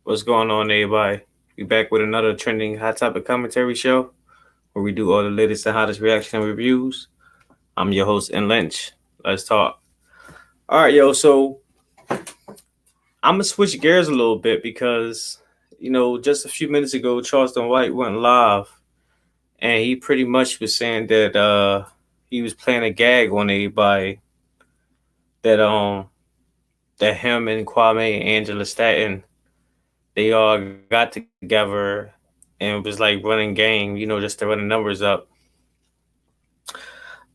What's going on, everybody? We back with another trending hot topic commentary show where we do all the latest and hottest reaction and reviews. I'm your host, N Lynch. Let's talk. All right, yo. So I'm gonna switch gears a little bit because just a few minutes ago, Charleston White went live and he pretty much was saying that he was playing a gag on everybody that that him and Kwame and Angela Staten they all got together and was like running game, just to run the numbers up.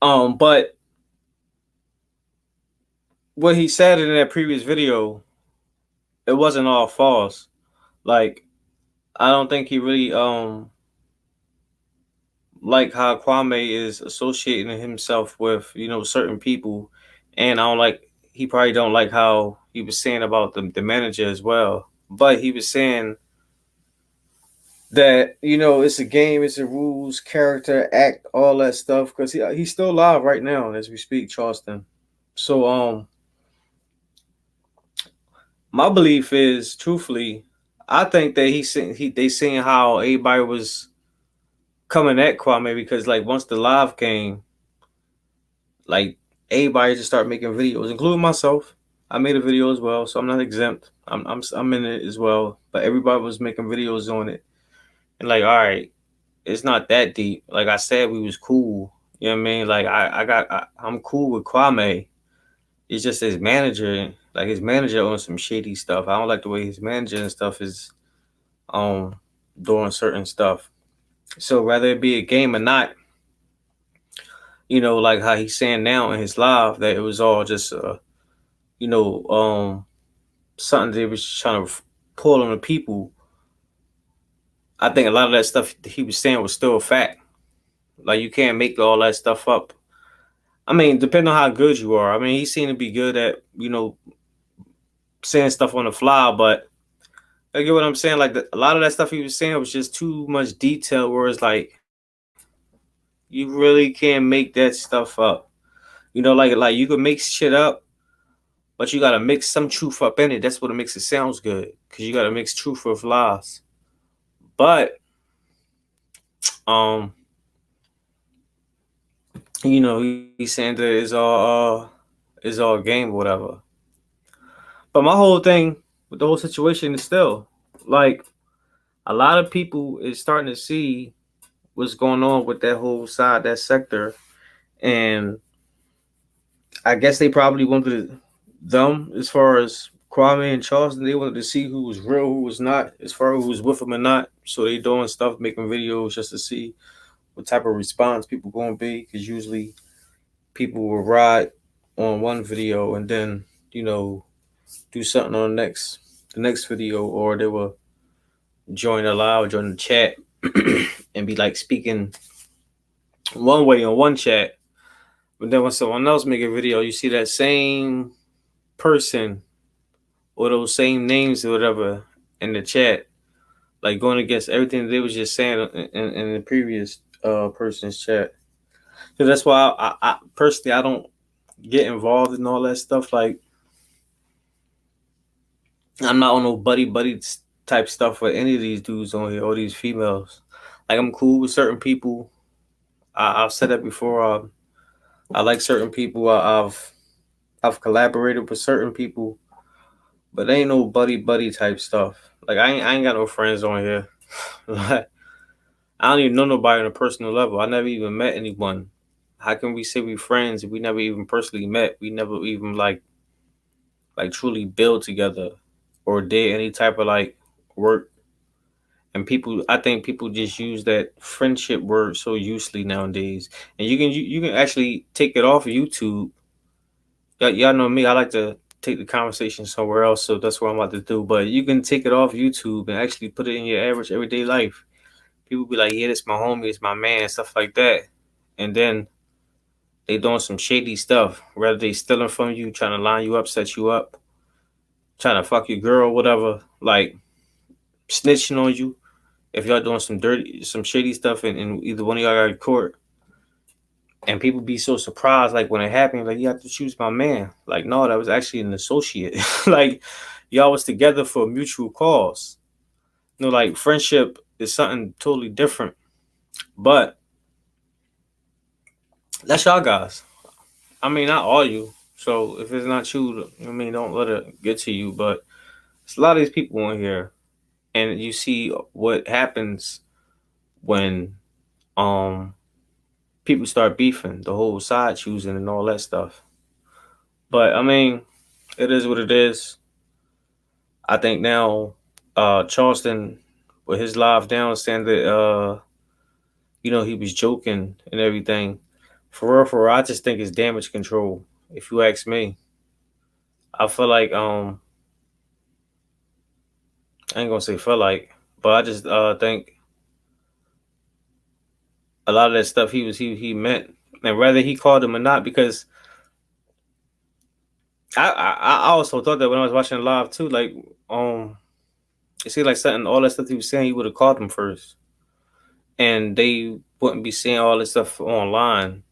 But what he said in that previous video, it wasn't all false. Like I don't think he really like how Kwame is associating himself with certain people, and I don't like he probably don't like how he was saying about the manager as well. But he was saying that it's a game, it's a rules, character, act, all that stuff. Because he's still live right now as we speak, Charleston. So my belief is, truthfully, I think that they seeing how everybody was coming at Kwame because like once the live came, like everybody just started making videos, including myself. I made a video as well, so I'm not exempt. I'm in it as well. But everybody was making videos on it, and like, all right, it's not that deep. Like I said, we was cool. You know what I mean? Like I'm cool with Kwame. It's just his manager. Like his manager on some shady stuff. I don't like the way his manager and stuff is um doing certain stuff. So whether it be a game or not, like how he's saying now in his live that it was all just you know, something they was trying to pull on the people. I think a lot of that stuff he was saying was still a fact. Like you can't make all that stuff up. I mean, depending on how good you are. I mean, he seemed to be good at saying stuff on the fly, but I get what I'm saying. Like a lot of that stuff he was saying was just too much detail. Where it's like you really can't make that stuff up. Like you can make shit up, but you gotta mix some truth up in it. That's what it makes it sounds good. Cause you gotta mix truth with lies. But um, he's saying that it's all game or whatever. But my whole thing with the whole situation is still like a lot of people is starting to see what's going on with that whole side, that sector, and I guess they probably wanted them as far as Kwame and Charleston. They wanted to see who was real, who was not, as far as who was with them or not. So they doing stuff, making videos just to see what type of response people going to be. Because usually people will ride on one video and then do something on the next video, or they will join a live, join the chat, and be like speaking one way on one chat. But then when someone else make a video, you see that same person or those same names or whatever in the chat, like going against everything they was just saying in the previous person's chat. So that's why I personally I don't get involved in all that stuff. Like I'm not on no buddy type stuff with any of these dudes on here or these females. Like I'm cool with certain people. I've said that before. I like certain people. I've collaborated with certain people, but ain't no buddy type stuff. Like I ain't got no friends on here. Like I don't even know nobody on a personal level. I never even met anyone. How can we say we friends if we never even personally met? We never even like truly build together or did any type of like work. And people, I think people just use that friendship word so uselessly nowadays. And you can actually take it off of YouTube. Y'all know me. I like to take the conversation somewhere else, so that's what I'm about to do. But you can take it off YouTube and actually put it in your average everyday life. People be like, "Yeah, this my homie, it's my man," and stuff like that. And then they doing some shady stuff. Whether they stealing from you, trying to line you up, set you up, trying to fuck your girl, whatever. Like snitching on you. If y'all doing some shady stuff, and either one of y'all got caught, and people be so surprised, like when it happened, like you have to choose my man. Like no, that was actually an associate. Like y'all was together for a mutual cause. like friendship is something totally different. But that's y'all guys. I mean, not all you. So if it's not you, I mean, don't let it get to you. But it's a lot of these people on here, and you see what happens when um people start beefing, the whole side choosing and all that stuff. But I mean, it is what it is. I think now, Charleston with his live down saying that he was joking and everything. For real, I just think it's damage control. If you ask me, I feel like I ain't gonna say feel like, but I just think a lot of that stuff he meant, and whether he called him or not, because I also thought that when I was watching it live too, like it seemed like something all that stuff he was saying he would have called him first, and they wouldn't be saying all this stuff online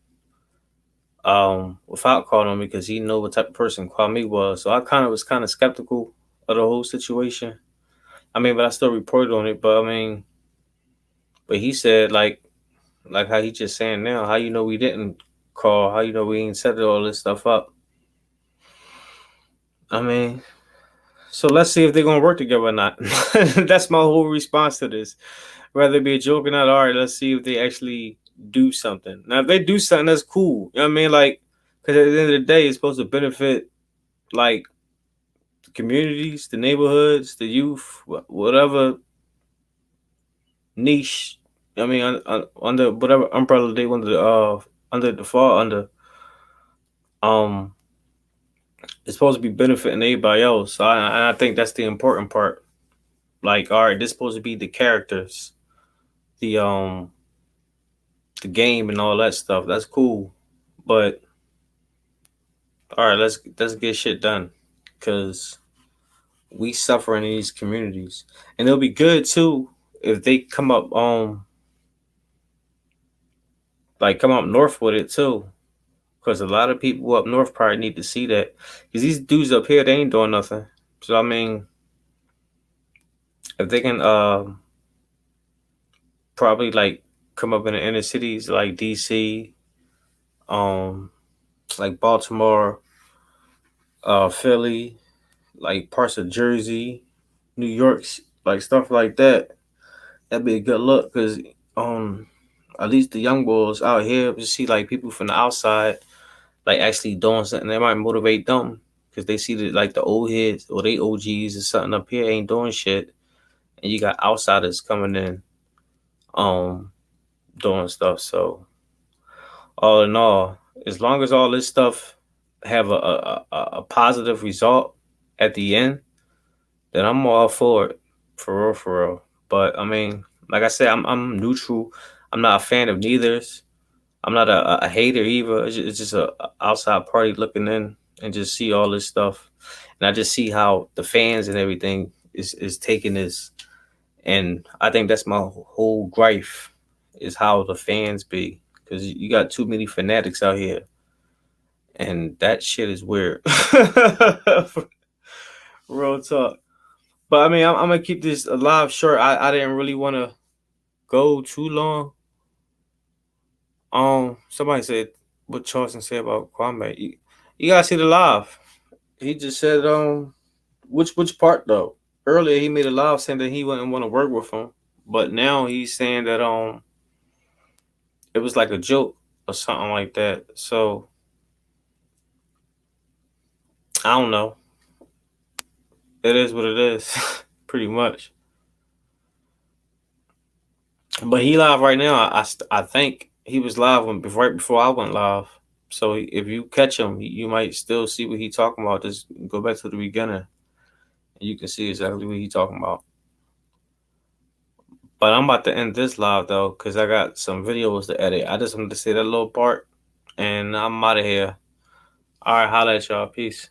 without calling him because he know what type of person Kwame was. So I kind of skeptical of the whole situation. I mean, but I still reported on it. But I mean, but he said like how he just saying now, how you know we didn't call, how you know we ain't set all this stuff up. I mean, so let's see if they're gonna work together or not. That's my whole response to this. Whether it be a joke or not, all right, let's see if they actually do something. Now, if they do something, that's cool. You know what I mean? Like, because at the end of the day, it's supposed to benefit like the communities, the neighborhoods, the youth, whatever niche. I mean, under whatever umbrella they want to under the fall under. Um, it's supposed to be benefiting everybody else. So I think that's the important part. Like, all right, this is supposed to be the characters, the the game and all that stuff. That's cool, but all right, let's get shit done, cause we suffer in these communities, and it'll be good too if they come up north with it too, cause a lot of people up north probably need to see that, cause these dudes up here they ain't doing nothing. So I mean, if they can probably like come up in the inner cities like DC, um, like Baltimore, Philly, like parts of Jersey, New York, like stuff like that. That'd be a good look because at least the young boys out here just see like people from the outside like actually doing something. They might motivate them because they see that like the old heads or they OGs or something up here ain't doing shit, and you got outsiders coming in um doing stuff. So all in all, as long as all this stuff have a positive result at the end, then I'm all for it, for real, for real. But I mean, like I said, I'm neutral. I'm not a fan of neither's. I'm not a hater either. It's just a outside party looking in and just see all this stuff, and I just see how the fans and everything is taking this, and I think that's my whole gripe is how the fans be, because you got too many fanatics out here, and that shit is weird. Real talk. But I mean, I'm gonna keep this alive short. I didn't really want to go too long. Somebody said what Charleston said about Kwame. You gotta see the live. He just said which part though? Earlier he made a live saying that he wouldn't want to work with him, but now he's saying that it was like a joke or something like that. So I don't know. It is what it is, pretty much. But he live right now. I think he was live right before I went live. So if you catch him, you might still see what he talking about. Just go back to the beginning, and you can see exactly what he talking about. But I'm about to end this live though, cause I got some videos to edit. I just wanted to say that little part, and I'm out of here. All right, holla at y'all. Peace.